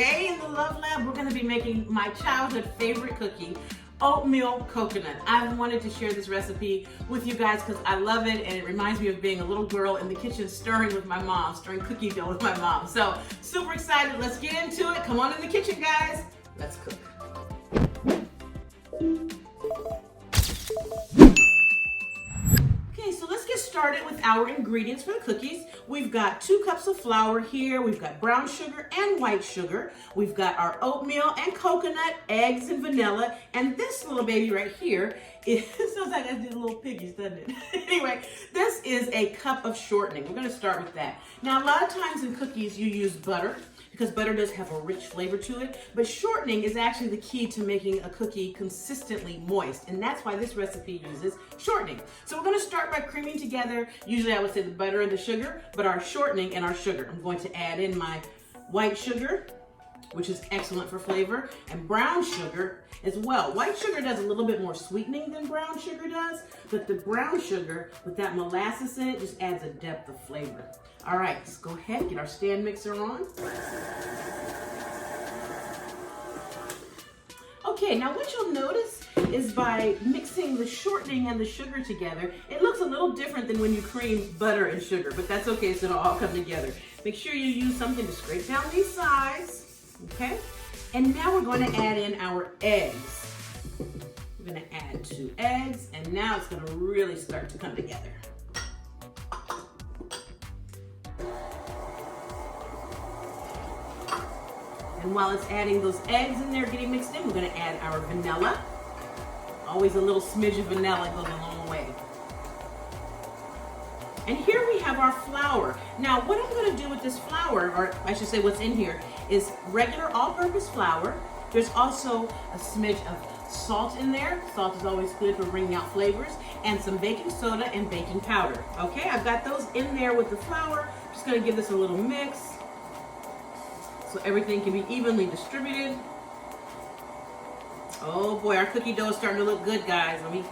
Today in the Love Lab, we're gonna be making my childhood favorite cookie, oatmeal coconut. I've wanted to share this recipe with you guys because I love it and it reminds me of being a little girl in the kitchen stirring with my mom, stirring cookie dough with my mom. So super excited, let's get into it. Come on in the kitchen, guys. Let's cook. Okay, so let's get started with our ingredients for the cookies. We've got 2 cups of flour here. We've got brown sugar and white sugar. We've got our oatmeal and coconut, eggs and vanilla. And this little baby right here, it sounds like I did little piggies, doesn't it? Anyway, this is a cup of shortening. We're gonna start with that. Now, a lot of times in cookies, you use butter, because butter does have a rich flavor to it, but shortening is actually the key to making a cookie consistently moist, and that's why this recipe uses shortening. So we're gonna start by creaming together, usually I would say the butter and the sugar, but our shortening and our sugar. I'm going to add in my white sugar, which is excellent for flavor, and brown sugar as well. White sugar does a little bit more sweetening than brown sugar does, but the brown sugar with that molasses in it just adds a depth of flavor. All right, let's go ahead, get our stand mixer on. Okay, now what you'll notice is by mixing the shortening and the sugar together, it looks a little different than when you cream butter and sugar, but that's okay, it's gonna all come together. Make sure you use something to scrape down these sides, okay? And now we're going to add in our eggs. We're gonna add 2 eggs, and now it's gonna really start to come together. And while it's adding those eggs in there, getting mixed in, we're gonna add our vanilla. Always a little smidge of vanilla goes a long way. And here we have our flour. Now, what I'm gonna do with this flour, or I should say what's in here, is regular all-purpose flour. There's also a smidge of salt in there. Salt is always good for bringing out flavors. And some baking soda and baking powder. Okay, I've got those in there with the flour. Just gonna give this a little mix, so everything can be evenly distributed. Oh boy, our cookie dough is starting to look good, guys. Let me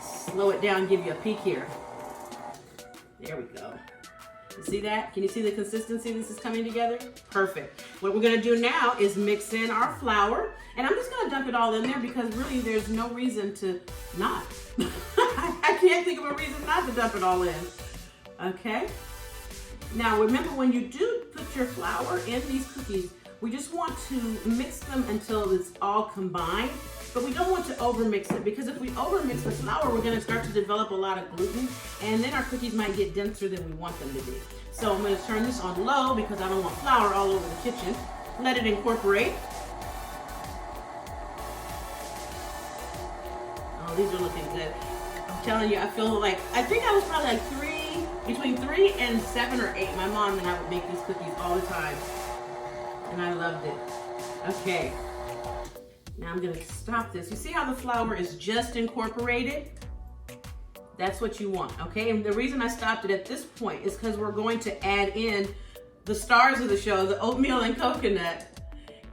slow it down and give you a peek here. There we go. You see that? Can you see the consistency this is coming together? Perfect. What we're gonna do now is mix in our flour, and I'm just gonna dump it all in there because really there's no reason to not. I can't think of a reason not to dump it all in. Okay? Now remember, when you do put your flour in these cookies, we just want to mix them until it's all combined, but we don't want to overmix it, because if we overmix the flour, we're gonna start to develop a lot of gluten, and then our cookies might get denser than we want them to be. So I'm gonna turn this on low because I don't want flour all over the kitchen. Let it incorporate. Oh, these are looking good. I'm telling you, I feel like, I think I was probably like between 3 and 7 or 8. My mom and I would make these cookies all the time, and I loved it. Okay, now I'm gonna stop this. You see how the flour is just incorporated? That's what you want, okay? And the reason I stopped it at this point is because we're going to add in the stars of the show, the oatmeal and coconut,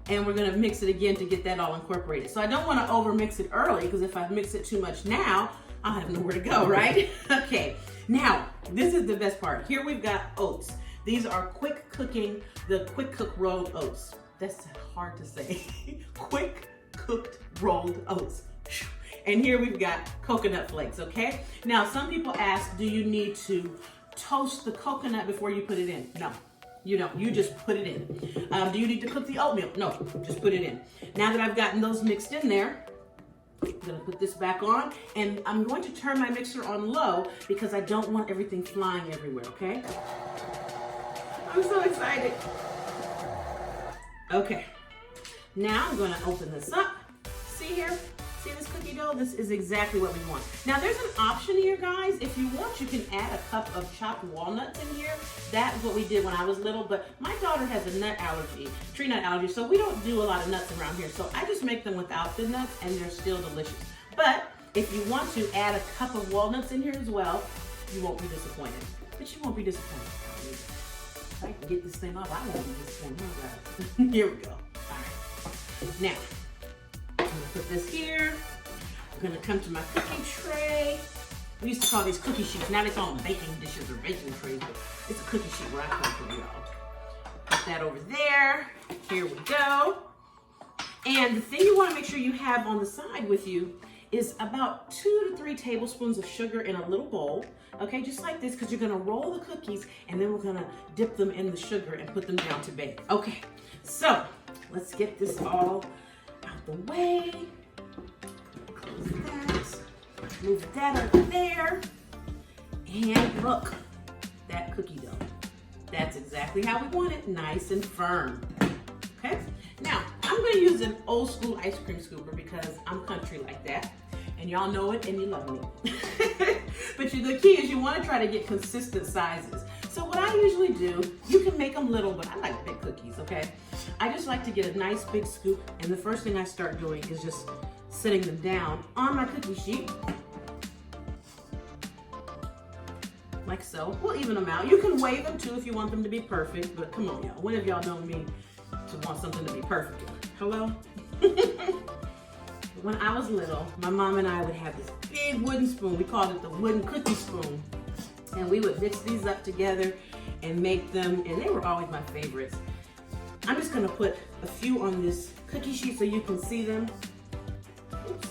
and we're gonna mix it again to get that all incorporated. So I don't wanna over mix it early, because if I mix it too much now, I'll have nowhere to go, right? Okay, now, this is the best part. Here we've got oats. These are quick cooking, the quick cook rolled oats. That's hard to say. Quick cooked rolled oats. And here we've got coconut flakes, okay? Now, some people ask, do you need to toast the coconut before you put it in? No, you don't. You just put it in. Do you need to cook the oatmeal? No, just put it in. Now that I've gotten those mixed in there, I'm gonna put this back on, and I'm going to turn my mixer on low because I don't want everything flying everywhere, okay? I'm so excited. Okay, now I'm gonna open this up. See here? See this cookie dough? This is exactly what we want. Now there's an option here, guys. If you want, you can add a cup of chopped walnuts in here. That is what we did when I was little, but my daughter has a nut allergy, tree nut allergy, so we don't do a lot of nuts around here. So I just make them without the nuts, and they're still delicious. But if you want to add a cup of walnuts in here as well, you won't be disappointed. But you won't be disappointed. If I can get this thing off, I won't be disappointed, guys. Here we go. All right. Now, I'm gonna put this here. I'm gonna come to my cooking tray. We used to call these cookie sheets. Now they call them baking dishes or baking trays, but it's a cookie sheet where I come from, y'all. Put that over there. Here we go. And the thing you want to make sure you have on the side with you is about 2 to 3 tablespoons of sugar in a little bowl. Okay, just like this, because you're going to roll the cookies and then we're going to dip them in the sugar and put them down to bake. Okay, so let's get this all out the way. Close that. Move that over there. And look, that cookie dough. That's exactly how we want it, nice and firm. Okay, now I'm going to use an old school ice cream scooper because I'm country like that. And y'all know it and you love me. But the key is you want to try to get consistent sizes. So what I usually do, you can make them little, but I like big cookies, okay? I just like to get a nice big scoop, and the first thing I start doing is just setting them down on my cookie sheet. Like so. We'll even them out. You can weigh them too if you want them to be perfect, but come on, y'all. When have y'all known me to want something to be perfect? Hello? When I was little, my mom and I would have this big wooden spoon. We called it the wooden cookie spoon. And we would mix these up together and make them, and they were always my favorites. I'm just gonna put a few on this cookie sheet so you can see them. Oops.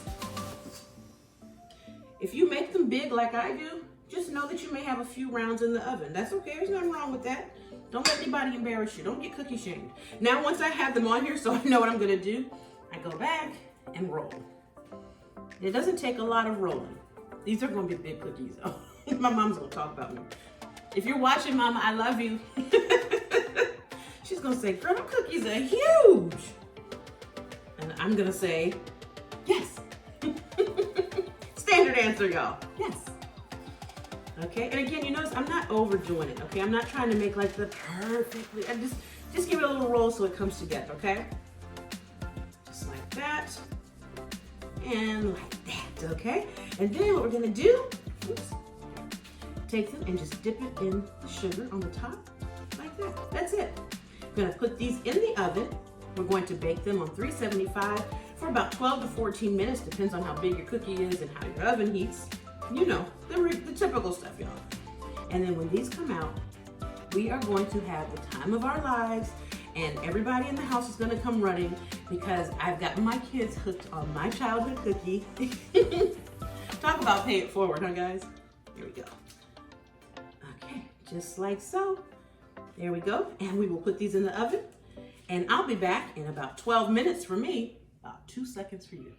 If you make them big like I do, just know that you may have a few rounds in the oven. That's okay, there's nothing wrong with that. Don't let anybody embarrass you. Don't get cookie shamed. Now, once I have them on here so I know what I'm gonna do, I go back and roll. It doesn't take a lot of rolling. These are gonna be big cookies though. My mom's gonna talk about me. If you're watching, Mama, I love you. She's gonna say, girl, them cookies are huge. And I'm gonna say, yes. Standard answer, y'all, yes. Okay, and again, you notice I'm not overdoing it, okay? I'm not trying to make like the perfectly, I just give it a little roll so it comes together, okay? Just like that, and like that, okay? And then what we're gonna do, oops, take them and just dip it in the sugar on the top, like that. That's it. We're gonna put these in the oven. We're going to bake them on 375 for about 12 to 14 minutes, depends on how big your cookie is and how your oven heats. You know, the typical stuff, y'all. And then when these come out, we are going to have the time of our lives, and everybody in the house is gonna come running because I've got my kids hooked on my childhood cookie. Talk about pay it forward, huh guys? Here we go. Okay, just like so. There we go. And we will put these in the oven, and I'll be back in about 12 minutes for me, about 2 seconds for you.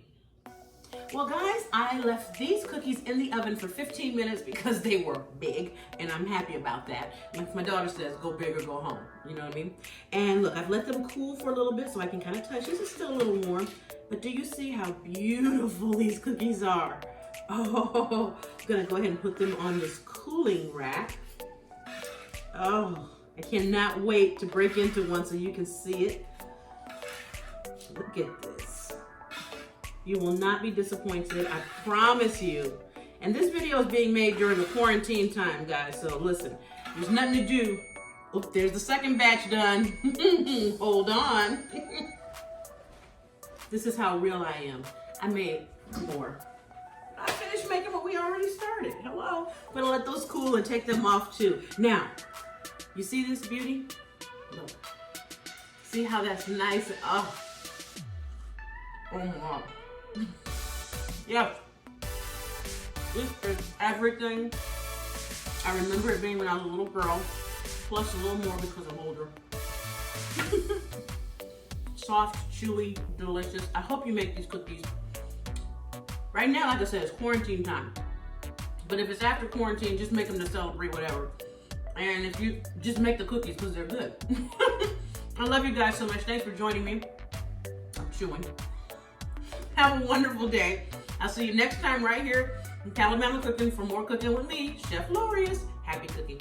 Well guys, I left these cookies in the oven for 15 minutes because they were big, and I'm happy about that. Like my daughter says, go big or go home, you know what I mean? And look, I've let them cool for a little bit so I can kind of touch. This is still a little warm, but do you see how beautiful these cookies are? Oh, I'm gonna go ahead and put them on this cooling rack. Oh, I cannot wait to break into one so you can see it. Look at this. You will not be disappointed, I promise you. And this video is being made during the quarantine time, guys, so listen, there's nothing to do. Oh, there's the second batch done. Hold on. This is how real I am. I made more. I finished making what we already started. Hello? I'm gonna let those cool and take them off too. Now, you see this beauty? Look. See how that's nice? Oh my God. Yeah, this is everything I remember it being when I was a little girl, plus a little more because I'm older. Soft, chewy, delicious. I hope you make these cookies. Right now, like I said, it's quarantine time. But if it's after quarantine, just make them to celebrate whatever. And if you just make the cookies because they're good. I love you guys so much. Thanks for joining me. I'm chewing. Have a wonderful day. I'll see you next time right here in Calamama Cooking for more cooking with me, Chef Lorious. Happy cooking.